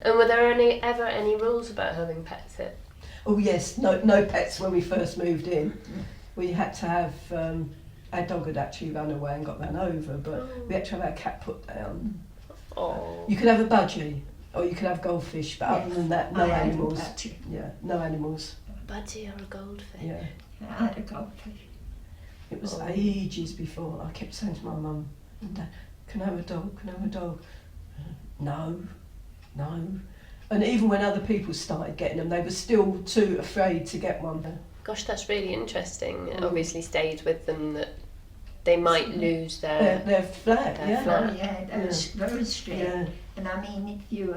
And were there ever any rules about having pets here? Oh yes, no pets when we first moved in. We had to have, our dog had actually run away and got run over, but we had to have our cat put down. Oh. You could have a budgie, or you could have goldfish, but other than that, no animals. Yeah, no animals. A budgie or a goldfish? Yeah. I had a goldfish. It was ages before I kept saying to my mum and dad, can I have a dog, can I have a dog? No. And even when other people started getting them, they were still too afraid to get one. Gosh, that's really interesting. It obviously stayed with them that they might lose their flat. their flat. Oh yeah, that was very strict. Yeah. And I mean, if you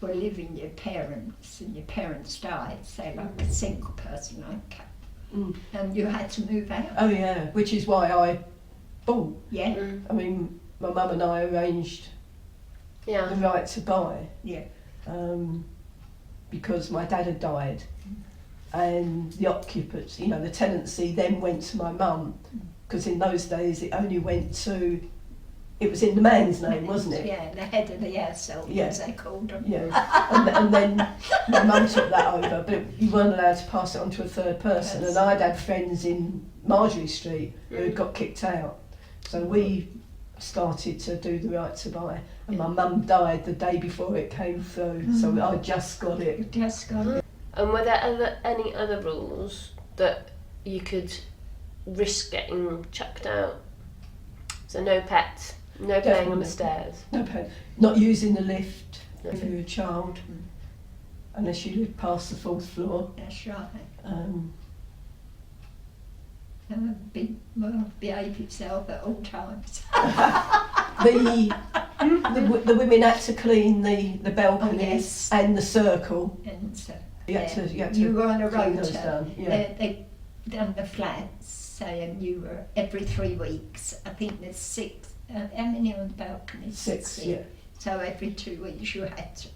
were living with your parents and your parents died, say like a single person like that, and you had to move out. Oh yeah, which is why I bought. Yeah. I mean, my mum and I arranged the Yeah. right to buy. Yeah. Because my dad had died, and the occupants, you know, the tenancy then went to my mum, because in those days it only went to, it was in the man's name, wasn't it? Yeah, the head of the household, as they called them. Yeah, and then my mum took that over, but you weren't allowed to pass it on to a third person. And I'd had friends in Marjorie Street who had got kicked out, so we started to do the right to buy. And my mum died the day before it came through, so I just got it. Just got it. And were there any other rules that you could risk getting chucked out? So no pets, no playing on the stairs. No pet. Not using the lift if you're a child, unless you live past the 4th floor. That's right. Behave yourself at all times. The women had to clean the balconies and the circle. And so You had to you were on a clean those rota. down, yeah. They done the flats, saying you were every 3 weeks. I think there's 6. How many on the balconies? 6, yeah. So every 2 weeks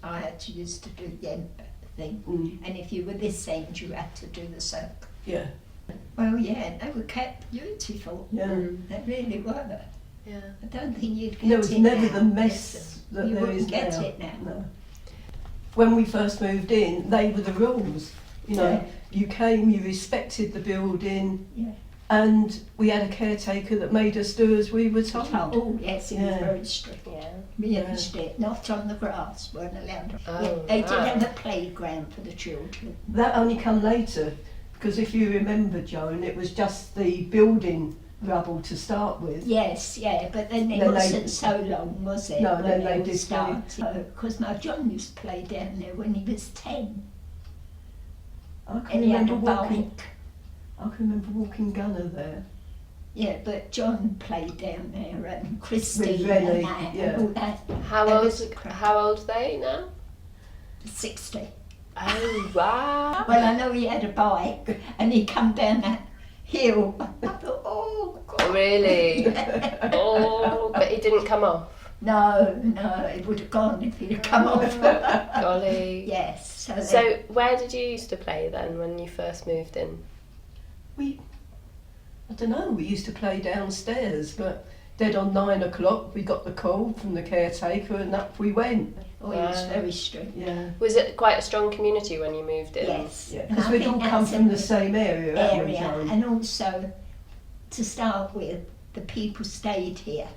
I had to used to do the end thing. And if you were this end, you had to do the circle. Yeah. Well, yeah, they were kept beautiful. Yeah. They really were. Yeah. I don't think you'd get There was it never now. the mess that you there wouldn't is get now. it now. No. When we first moved in, they were the rules. You know, you came, you respected the building, and we had a caretaker that made us do as we were told. Oh, yes, it was very strict. Yeah. Really strict. Not on the grass, weren't allowed. Oh, They did wow. have a playground for the children. That only come later, because if you remember, Joan, it was just the building rubble to start with. Yes, yeah, but then it wasn't so long, was it? No, when then they all did started. Because my John used to play down there when he was 10, I can and he had remember a walking. bike. I can remember walking Gunner there. Yeah, but John played down there, and Christine Rennie, and that, yeah. and all that. How That old? was crap. How old are they now? 60. Oh wow! Well, I know he had a bike, and he come down that hill. I thought, oh, God. Oh, really? Oh, but he didn't come off. No, it would have gone if he'd have come off. Golly. Yes. So where did you used to play then when you first moved in? I don't know, we used to play downstairs, but dead on 9 o'clock we got the call from the caretaker and up we went. Oh, he was very strict. Yeah. Was it quite a strong community when you moved in? Yes. Yeah, And because I we'd think all come that's from a the same area, hadn't we, area, Joan? and also to start with, the people stayed here,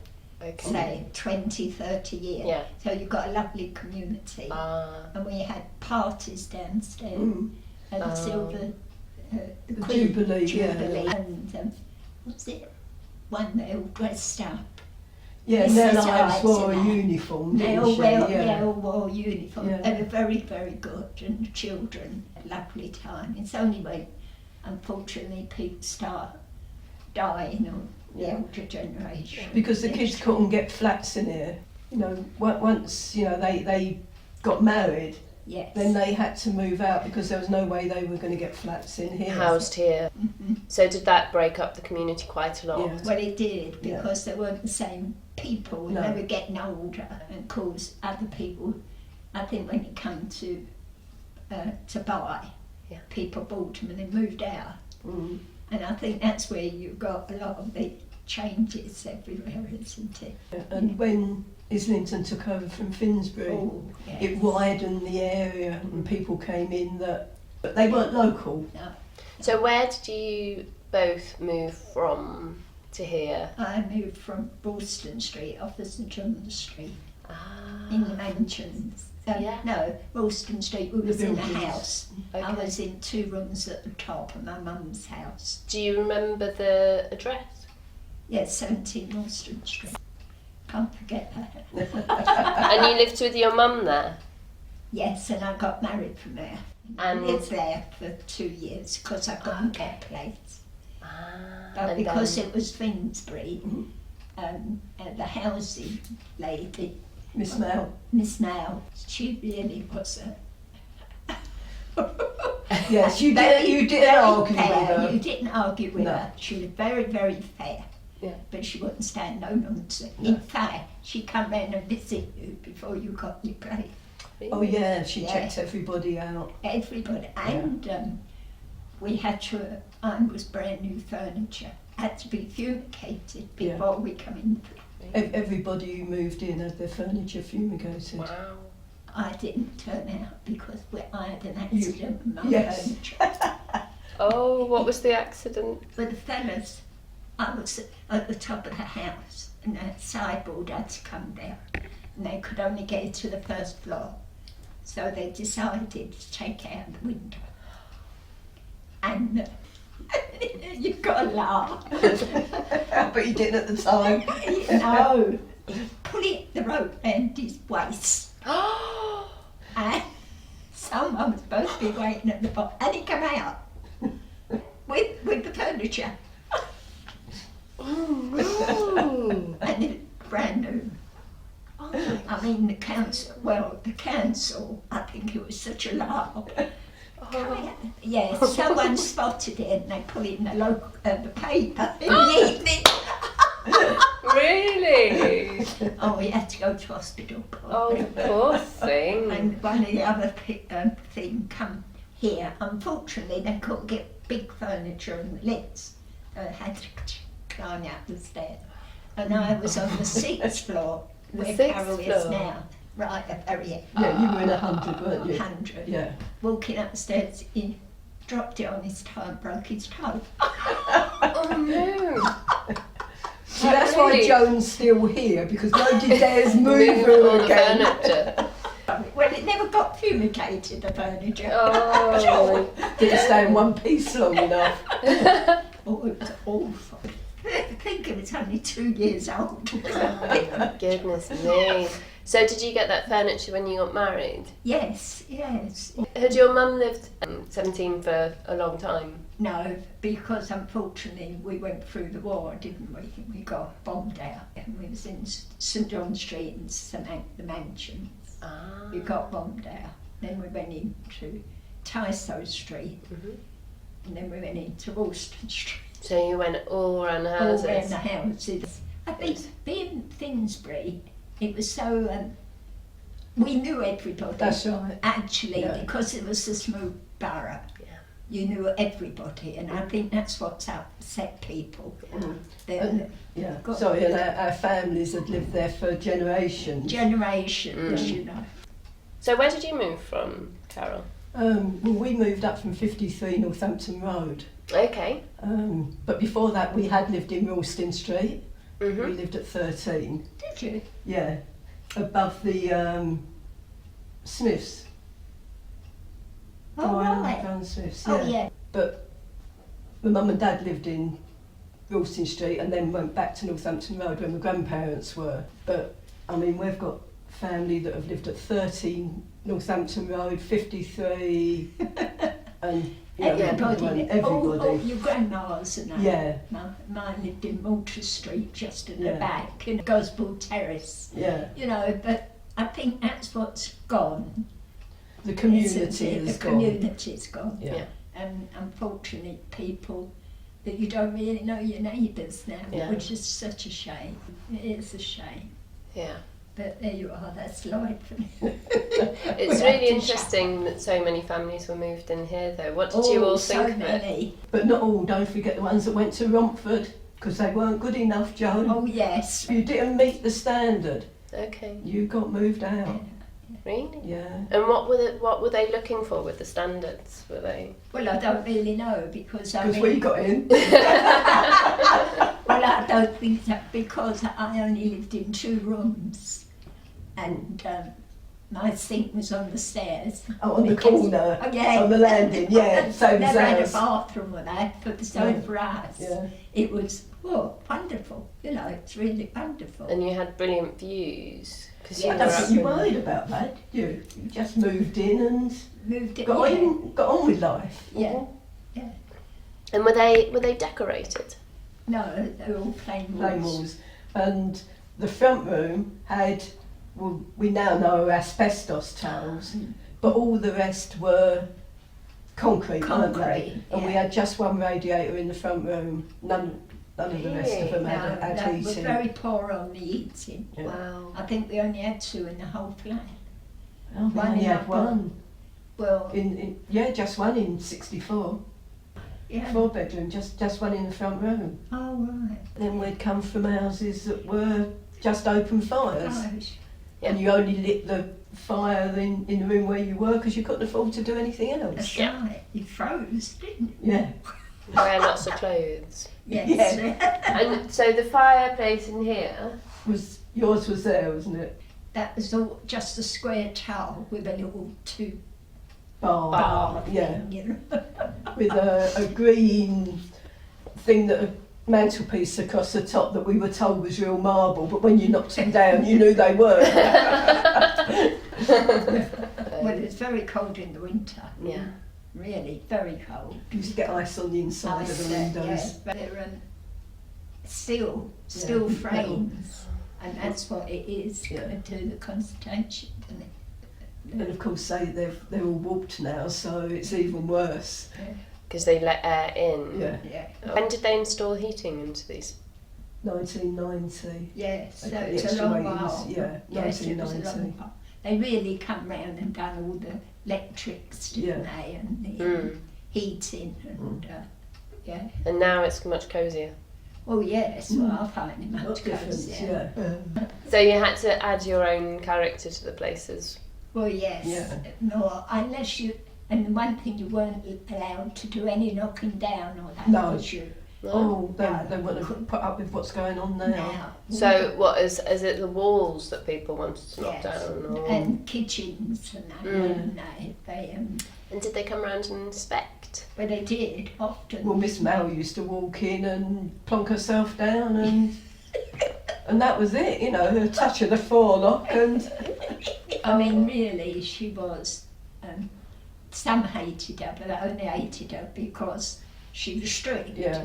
Okay. say 20, 30 years. Yeah. So you've got a lovely community. And we had parties downstairs, Mm. and the silver, the The Queen Jubilee, yeah. and what's it? One they all dressed up. Yeah, Mrs. Nell Ives Ives wore a and that. uniform, They didn't all, she? they all wore uniform. Yeah. They were very, very good, and the children had a lovely time. It's only when, unfortunately, people start dying, or the older generation. Because the kids couldn't get flats in here. You know, once, you know, they got married, Yes. then they had to move out because there was no way they were going to get flats in here. housed here. So did that break up the community quite a lot? Yeah. Well, it did, because they weren't the same people, and No. they were getting older, and of course other people, I think when it came to buy, people bought them and they moved out. Mm. And I think that's where you got a lot of the changes everywhere, isn't it? And when Islington took over from Finsbury. Oh, yes. It widened the area and people came in but they weren't local. No. So where did you both move from to here? I moved from Ralston Street off of St John's Street Ah, in the mansions. Yeah. No, Ralston Street, we was in a buildings. house. I okay. was in 2 rooms at the top of my mum's house. Do you remember the address? Yes, 17 Ralston Street. Can't forget that. And you lived with your mum there? Yes, and I got married from there. I And lived there for 2 years because I couldn't get a place. But and because then- it was Finsbury, the housing lady, Miss Mel. Miss Mel, she really was Yes, you didn't very argue with fair. her. You didn't argue with No. her. She was very, very fair. Yeah. But she wouldn't stand no nonsense. In fact, she come round and visit you before you got your place. Oh yeah, she Yeah. checked everybody out. Everybody. And we had to, was brand new furniture. Had to be fumigated Yeah. before we come in. Everybody who moved in had their furniture fumigated. Wow. I didn't turn out because I had an accident with my Yes. furniture. Oh, what was the accident? But the fellas, I was at the top of the house and the sideboard had to come down and they could only get it to the first floor. So they decided to take it out the window. And you've got to laugh. But you didn't at the time. No, he put the rope round his waist and someone was supposed to be waiting at the bottom and he come out with the furniture. Oh, And it's brand new. no. Oh, I mean, the council, I think it was such a laugh. oh. Yeah, someone spotted it and they put it in the paper in the evening. Really? Oh, we had to go to hospital. Oh, poor thing. And one of the other thing come here. Unfortunately, they couldn't get big furniture and lifts. They had to climb out the stairs. And I was on the 6th floor, The where 6th Carol is floor? now, right at the very end. Yeah, you were in 100, weren't you? 100. Yeah. Walking upstairs, he dropped it on his toe and broke his toe. Oh no. So that's why Really? Joan's still here, because nobody dares move Move all her the again. furniture. Well, it never got fumigated, the furniture. Oh. Didn't stay in one piece long enough. Oh, it was awful. I think it was only 2 years old. Goodness me. So did you get that furniture when you got married? Yes, yes. Had your mum lived 17 for a long time? No, because unfortunately we went through the war, didn't we? We got bombed out. And we was in St John Street and the mansions. Ah. We got bombed out. Then we went into Tysoe Street. Mhm. And then we went into Ralston Street. So you went all around the All houses? around the houses. I think being Finsbury, it was so... we knew everybody. That's right. Actually, Yeah. because it was a smooth borough. Yeah. You knew everybody, and I think that's what's upset people. Mm. They're Yeah. Got- Sorry, and our families had lived there for generations. generations, Mm. you know. So where did you move from, Carol? Well, we moved up from 53 Northampton Road. Okay. But before that, we had lived in Ralston Street. We Mhm. lived at 13. Did you? Yeah, above the Smiths. Oh, right. Brown Smiths, Oh, yeah. But my mum and dad lived in Ralston Street and then went back to Northampton Road where my grandparents were. But, I mean, we've got family that have lived at 13 Northampton Road, 53, and you know, Everybody. everybody. Oh, your grandma's and that. Yeah, Mine lived in Malta Street, just at Yeah. the back, in Goswell Terrace. yeah. You know, but I think that's what's gone. The community isn't it? is The gone. community's gone. Yeah. And unfortunately, people that you don't really know your neighbours now, Yeah. which is such a shame. It is a shame. Yeah. But there you are, that's life. It's We really have to interesting that so many families were moved in here though. What did you all so think of it? many. But not all, don't forget the ones that went to Romford, because they weren't good enough, Joan. Oh yes. You didn't meet the standard. Okay. You got moved out. Really? Yeah. And what were they looking for with the standards? Were they? Well, I don't really know because Because we got in. Well, I don't think that because I only lived in 2 rooms, and my sink was on the stairs. Oh, on the corner. Oh, yeah. On the landing, yeah. Same as Never had a ours. bathroom with that, but so for us, Yeah. it was wonderful. You know, it's really wonderful. And you had brilliant views because Yeah, you Don't were think up. you worried about that, did you? You just moved in and Moved it. got on with life. Yeah. Yeah. And were they decorated? No, they're all plain Plain walls. walls. And the front room had, well, we now know asbestos tiles, but all the rest were concrete, weren't they? Concrete, And we yeah. had just one radiator in the front room. None of the rest of them No, had that was heating. very poor on the heating. Yeah. Wow. I think we only had 2 in the whole flat. Oh, we one only in had our one. Well, Just one in 64. yeah. 4 bedroom, just one in the front room. Oh, right. Then we'd come from houses that were just open fires. Gosh. And you only lit the fire in the room where you were because you couldn't afford to do anything else. That's Yeah. right. You froze, didn't you? Yeah. Wear lots of clothes. Yes. And so the fireplace in here. Yours was there, wasn't it? That was all just a square towel with a little 2 Bar. bar Yeah. thing, you know. With a green thing that a mantelpiece across the top that we were told was real marble, but when you knocked them down, you knew they were. Well, it's very cold in the winter. Yeah. Really, very cold. You used to get ice on the inside of the windows. Yes, but they're steel Yeah. frames, and that's what it is. Yeah. Going to do the concentration, isn't it? And of course they're all warped now, so it's even worse. Because they let air in. Yeah. Yeah. When did they install heating into these? 1990. Yes, so Okay, it's the a extra long ratings, while. yeah, Yes, it was a 1990. long while. They really come round and done all the electrics, didn't they, and the heating and yeah. And now it's much cosier. Oh yes, well I find it What much difference? closer. Yeah. So you had to add your own character to the places. Well yes, Yeah. no, unless you, and one thing you weren't allowed to do any knocking down or that, No. was you? Oh, they No. wouldn't have put up with what's going on now. Now. So what is it the walls that people wanted to knock Yes. down? Or? And kitchens and that, and they And did they come round and inspect? but they did often. Well, Miss Mel used to walk in and plonk herself down and that was it, you know, a touch of the forelock and... I mean, really, she was. Some hated her, but I only hated her because she was strict. Yeah.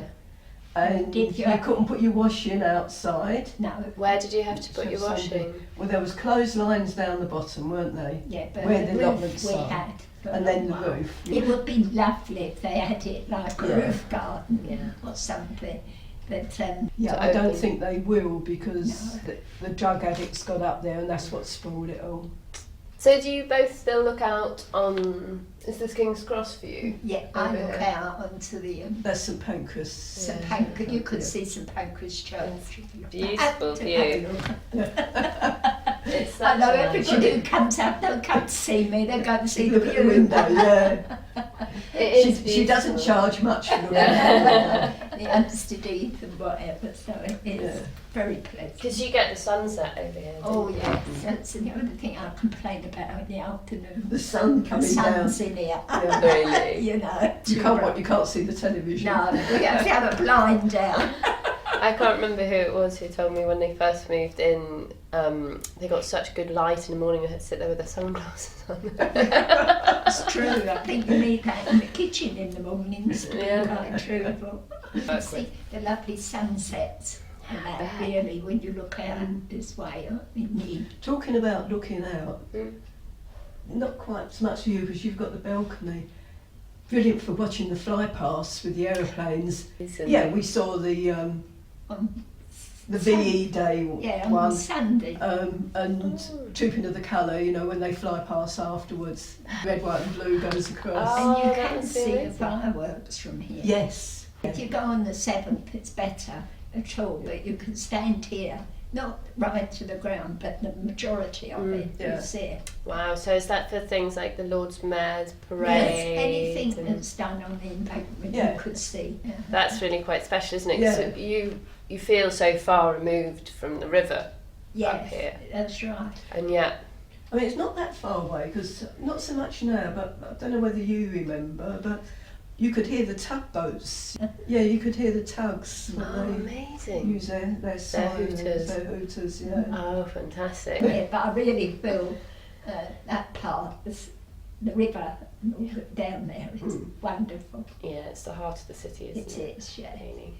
And Did you you- couldn't put your washing outside. No, Where did you have to put your So washing? Well, there was clotheslines down the bottom, weren't they? yeah, but Where the the roof allotments we are. had. for a And then the long while. roof. It would be lovely if they had it like a Yeah. roof garden or something. But Yeah, To I don't open. think they will because No. the drug addicts got up there and that's what spoiled it all. So do you both still look out on? Is this King's Cross for you? yeah, I Over look here. out onto the That's St Pancras. St Yeah. Pancras. You could Yeah. see St Pancras Church. Beautiful To view. have a look. It's I know such a nice everybody who comes out, don't come to see me, they go to see the Look at the view. window, yeah. It She, is she doesn't beautiful. charge much for the window. The Hampstead Heath and whatever, so it is Yeah. very pleasant. Because you get the sunset over here. Oh don't you? yes, that's the only thing I complain about in the afternoon. The sun The coming down. sun's in here, Yeah. Really? you know. You can't see the television. No, we have to have a blind down. I can't remember who it was who told me when they first moved in, they got such good light in the morning, they had to sit there with their sunglasses on. It's true, I think you need that in the kitchen in the mornings to be Yeah. quite truthful. You see the lovely sunsets and that really when you look out this way, indeed. Talking about looking out, Mm. not quite so much you because you've got the balcony. Brilliant for watching the fly past with the aeroplanes. Yeah, we saw the On VE Day Yeah, on one. Sunday. And Trooping of the Colour, you know, when they fly past afterwards, red, white and blue goes across. And you Oh, that can was see the amazing. fireworks from here. Yes. If you go on the 7th, it's better at all, but you can stand here not right to the ground, but the majority of it yeah. is there. Wow, so is that for things like the Lord's Mayor's Parade? Yes, anything and- that's done on the embankment Yeah. you could see. Yeah. That's really quite special, isn't it? Yeah. 'Cause you feel so far removed from the river, Yes, here. that's right. and yet, I mean, it's not that far away, because not so much now, but I don't know whether you remember, but you could hear the tugboats. Yeah, you could hear the tugs when oh, they amazing. use their sirens, hooters. their hooters, yeah. Oh, fantastic. Yeah, but I really feel that part, the river down there, is wonderful. Yeah, it's the heart of the city, isn't It it? is, yeah. Really.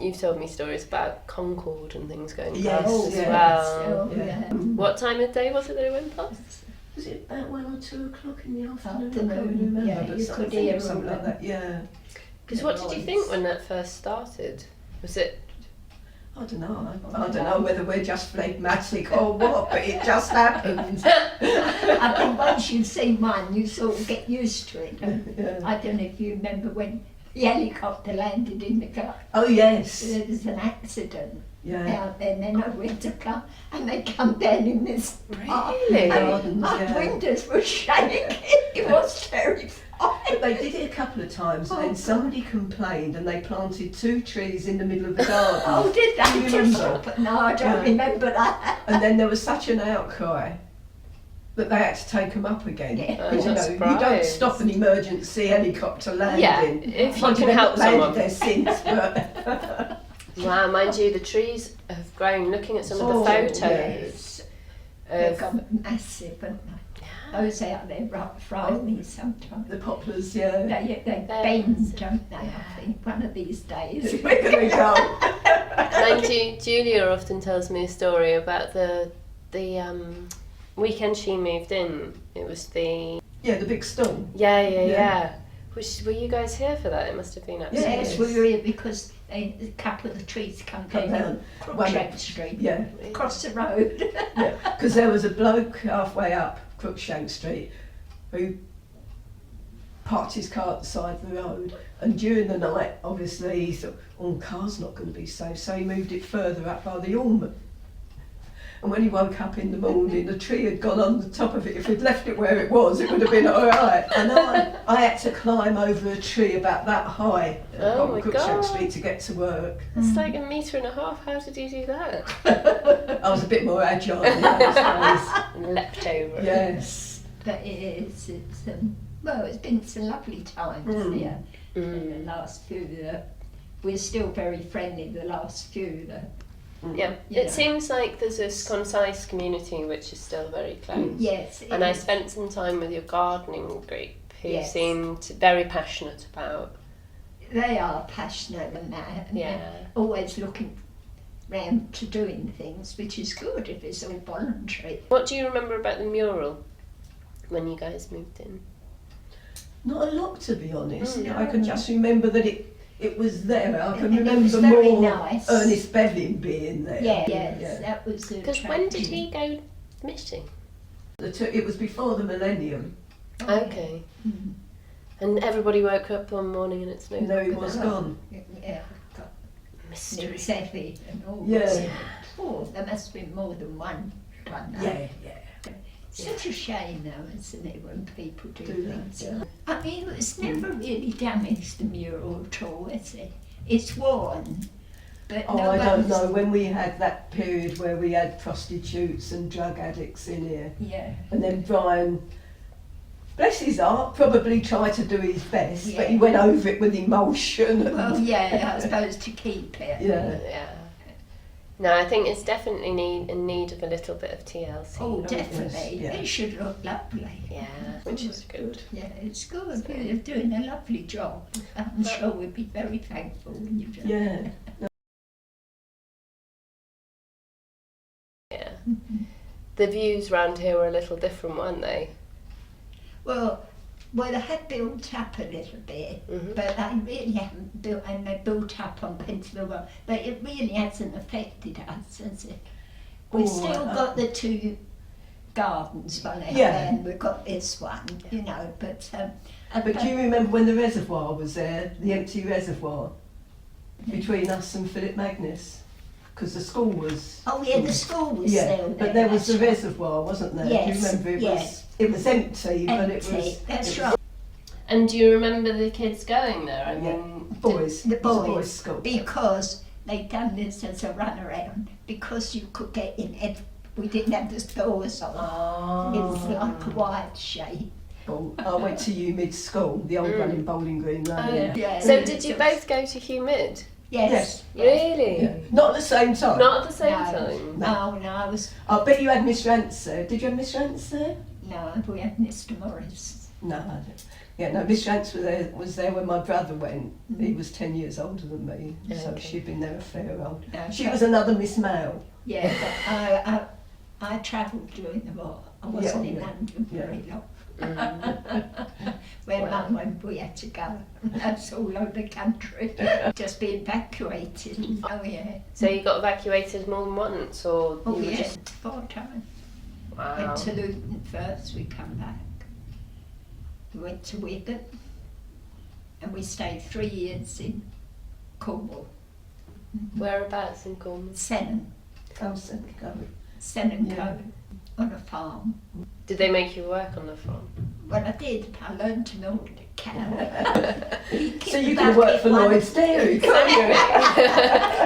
You've told me stories about Concord and things going Yes, past as yes. well. Oh, Yeah. yeah. What time of day was it that it went past? Was it about 1 or 2 o'clock in the afternoon? I Afternoon, can't really remember, yeah, but you something, could hear something all like that, yeah. Because what did you think when that first started? Was it? I don't know. I don't know whether we're just phlegmatic or what, but it just happens. I think once you've seen one, you sort of get used to it. Yeah. I don't know if you remember when the helicopter landed in the car. Oh yes. There was an accident Yeah. out there, and they know where to come, and they come down in this park. Really? And Gardens, my yeah. windows were shaking. It was terrifying. But they did it a couple of times, and then somebody complained, and they planted 2 trees in the middle of the garden. Oh, did Do you they? remember? But no, I don't Yeah. remember that. And then there was such an outcry that they had to take them up again. Yeah. Because I'm you not know, you don't surprised. stop an emergency helicopter landing. Yeah, if you Mind can they've help not landed someone. there since, but Wow, mind you, the trees have grown. Looking at some of the Oh, photos Yes. They've of got massive, haven't they? Those out there frighten me sometimes. the poplars, yeah. They They're bend, massive. don't they? Yeah. I think one of these days. We're going to go. Mind you, Julia often tells me a story about the weekend she moved in. It was the Yeah, the big storm. yeah. Yeah. Were you guys here for that? It must have been absolutely. Yes, we were here because a couple of the trees come Come down down. Crookshank Street, Yeah, across the road. because there was a bloke halfway up Crookshank Street who parked his car at the side of the road, and during the night, obviously, he thought, oh, the car's not going to be safe, so he moved it further up by the Orme. And when he woke up in the morning, the tree had gone on the top of it. If he'd left it where it was, it would have been all right. And I had to climb over a tree about that high Oh on my Crookshank God. Street to get to work. It's like 1.5 meters. How did you do that? I was a bit more agile in those Leapt over. days. Yes. But it's well, it's been some lovely times here in the last few. We're still very friendly. The last few. Yeah. Yeah. It seems like there's this concise community which is still very close. Yes. And I it is. spent some time with your gardening group who Yes. seemed very passionate about. They are passionate and that. And Yeah. they're always looking round to doing things, which is good if it's all voluntary. What do you remember about the mural when you guys moved in? Not a lot, to be honest. Mm. I can just remember that it was there. I can It was remember very more nice. Ernest Bevin being there. Yes, that was the Because when did he go missing? It was before the millennium. Okay. Mm. And everybody woke up one morning and it's no No, he longer was there. gone. Yeah, got Mystery. Nick and all Yeah. that. Oh, there must have been more than one now. Yeah. Such a shame though, isn't it, when people do Do that, things. yeah. I mean, it's never really damaged the mural at all, is it? It's worn, but Oh, no I don't one's- know. When we had that period where we had prostitutes and drug addicts in here, Yeah, and then Brian, bless his heart, probably tried to do his best, but he Yeah. went over it with emotion. and- well, yeah, I suppose to keep it. Yeah. Yeah. No, I think it's definitely in need of a little bit of TLC. Oh, yes, definitely. yeah. It should look lovely. Yeah, which is good. Yeah, it's good. You're doing a lovely job. I'm sure we'll be very thankful when you do. Yeah. Yeah. The views round here were a little different, weren't they? Well, they had built up a little bit, Mhm. but they really haven't built, and they built up on Pennsylvania Road, but it really hasn't affected us, has it? We've Oh, still got the 2 gardens on there, Yeah. and we've got this one, you know, but... But do you remember when the reservoir was there, the empty reservoir, between us and Philip Magnus? because the school was. Oh yeah, the school was Yeah, still there. but there was the that's right. reservoir, wasn't there? Yes, Do you remember? It was empty, but it Empty, was. that's it right. And do you remember the kids going there? I Yeah. mean, Boys. The It was a boys, boys' school. because they'd done this as a runaround, because you could get in. We didn't have the doors on. It was like a wide shape. I went to UMid school, the old one in Bowling Green Lane. Oh, yeah. Yeah. So did you both go to Hugh Mid? Yes. Really? Yeah. Not at the same time. Not at the same No. time? No, I was. I bet you had Miss Rance there. Did you have Miss Rance there? No, we had Mr. Morris. No, I didn't. Yeah, no, Miss Rance was there when my brother went. He was 10 years older than me, so Okay. she'd been there a fair old. No, She but- was another Miss Male. Yeah, but I travelled during the war. I wasn't in Yeah. London Yeah. very long. Mm. When Wow. Mum went, we had to go. That's all over the country. Just be evacuated. Oh yeah. So you got evacuated more than once, or Oh you were yeah. just 4 times. wow? Went to Luton first. We come back. We went to Wigan, and we stayed 3 years in Cornwall, Whereabouts in Cornwall? Senham, Yeah. Cove, on a farm. Did they make you work on the farm? Well, I did. I learned to milk the cow. So you can work for Lloyd's Dairy, can't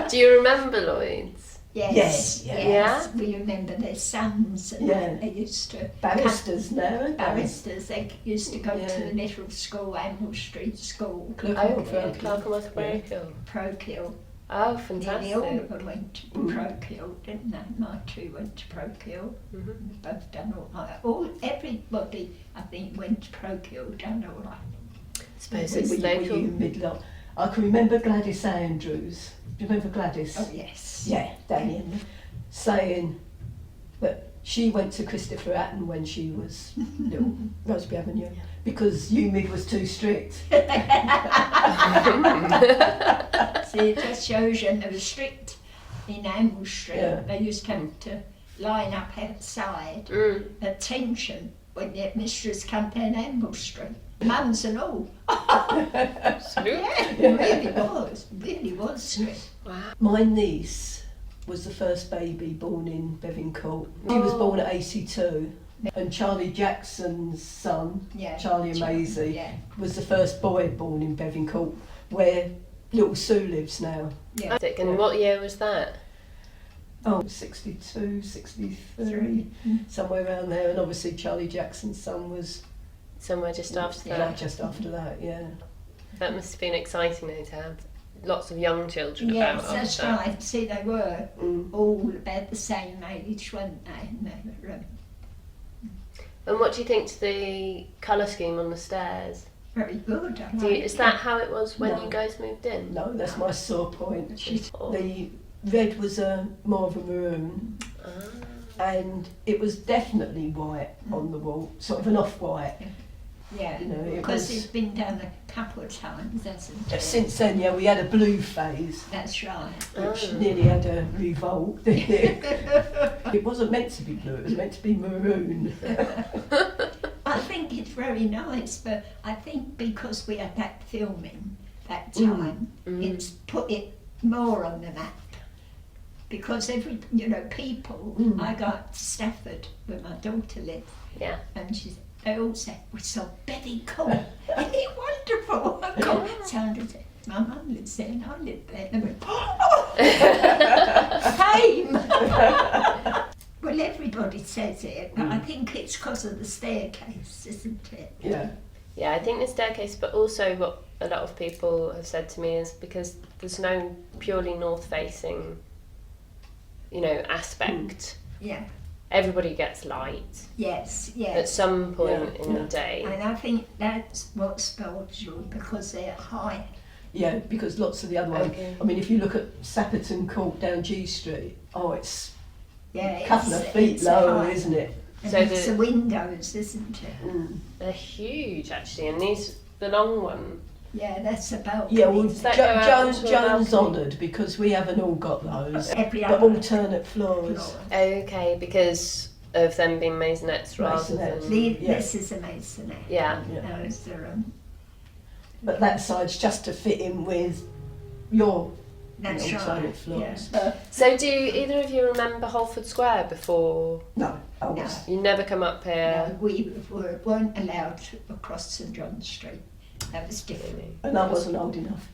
you? Do you remember Lloyd's? Yes, Yes, yes. We remember their sons, and Yeah. they used to Barristers now, aren't they? barristers. They used to go Yeah. to the little school, Amble Street School, Oh, Clerkenwell Parochial. Parochial. Oh, Nearly all fantastic. of them went to Mm. Parochial, didn't they? My 2 went to Parochial. Mhm. We've both done everybody, I think, went to Parochial, done all right. I suppose Were it's you local. midlife? I can remember Gladys Andrews. Do you remember Gladys? Oh yes. Yeah, Damien, saying that she went to Christopher Hatton when she was little, Roseby Avenue, because UMid was too strict. See, it just shows you they were strict in Amble Street. Yeah. They used to have to line up outside, Mm. attention, when the mistress come down Amble Street. Mums and all. Absolutely. Yeah, it really was strict. Wow. My niece was the first baby born in Bevin Court. She was born at 82, and Charlie Jackson's son, Yeah. Charlie and Maisie, Yeah, was the first boy born in Bevin Court, where little Sue lives now. yeah. And what year was that? Oh, 62, 63, somewhere around there. And obviously Charlie Jackson's son was Somewhere just after Yeah. that. just after that, yeah. That must have been exciting though, to have lots of young children Yes, about that's after. right. See, they were Mm. all about the same age, weren't they? And they were And what do you think to the colour scheme on the stairs? very good. I Do you, like is it. that how it was when No. you guys moved in? No, that's my sore point. Oh. The red was more of a maroon, Ah. and it was definitely white on the wall, sort of an off-white. Yeah, You know, it because was- it's been done a couple of times, hasn't it? Since then, yeah, we had a blue phase, That's right. which Oh. nearly had a revolt, didn't it? It wasn't meant to be blue, it was meant to be maroon. I think it's very nice, but I think because we had that filming that Mm. time, Mm. it's put it more on the map. Because people, Mm. I got to Stafford where my daughter lived, Yeah. and they all said, we saw Bevin Court, isn't it wonderful? I got sounded it. My mum lives there and I live there. And I went, same! Well, everybody says it, but I think it's because of the staircase, isn't it? Yeah. Yeah, I think the staircase, but also what a lot of people have said to me is because there's no purely north-facing, aspect. Yeah. Everybody gets light Yes, at yes. some point Yeah, in the yeah. day. And I think that's what spoils you because they're high. Yeah, because lots of the other ones, Okay. I mean, if you look at Sapperton Court down G Street, it's Yeah, a couple of it's- feet it's lower, high. isn't it? And So it's the- the windows, isn't it? Mm. They're huge actually, and the long one. Yeah, that's a balcony. Yeah, well, Does that go out Joan's onto a Joan's balcony? honoured because we haven't all got those, Every but other alternate floors. floor. Okay, because of them being maisonettes rather Maisonettes. than. Yeah. This is a masonette. Yeah. Yeah. Those are, But that side's just to fit in with your That's alternate right. floors. So do either of you remember Holford Square before? No, I was. You never come up here? No, we weren't allowed across St John Street. That was different. And I wasn't old enough.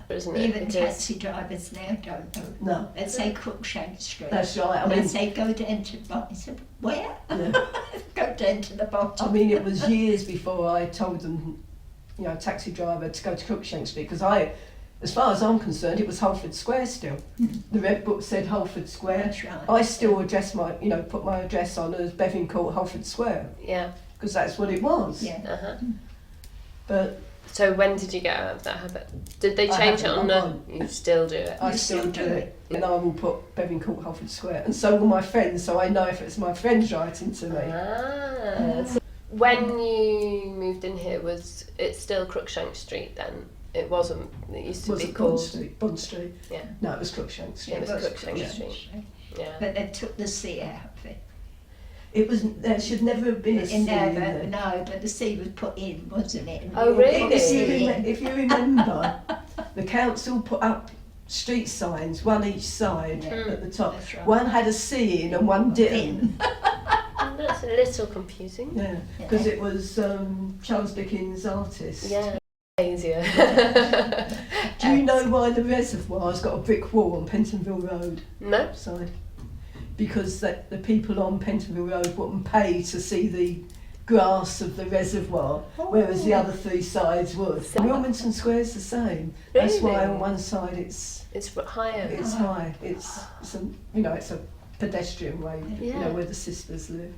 Isn't it? Even Because- taxi drivers now don't know. No. They say Crookshank Street. That's right. I They mean, say go down to the bottom. I said, where? Yeah. Go down to the bottom. I mean, it was years before I told them, you know, taxi driver to go to Crookshank Street, because as far as I'm concerned, it was Holford Square still. The red book said Holford Square. That's right. I still address put my address on as Bevin Court, Holford Square, Yeah. because that's what it was. Yeah. Uh-huh. But So when did you get out of that habit? Did they I change it haven't, on the? I'm You still do it. I You still still do do it. And I will put Bevin Court, Holford Square. And so will my friends, so I know if it's my friends writing to me. So when you moved in here, was it still Crookshank Street then? It wasn't. It used to Was be it Bond called. Street? Bond Street? Yeah. No, it was Crookshank Street. Yeah, it was Crookshank Crookshank Street. Yeah. But they took the C out of it. It was. There should never have been a C in there. No, but the C was put in, wasn't it? And Oh, we really? put the C If you remember, the council put up street signs, one each side Yeah. at the top. That's right. One had a C in and one didn't. That's a little confusing. Yeah, because it was Charles Dickens' artist. Yeah. Easier. Do you know why the reservoir's got a brick wall on Pentonville Road No. side? Because the people on Pentonville Road wouldn't pay to see the grass of the reservoir, whereas the other three sides would. Wilmington Square's the same. That's why Really? on one side it's higher. high. It's a pedestrian way. You Yeah. know where the sisters live.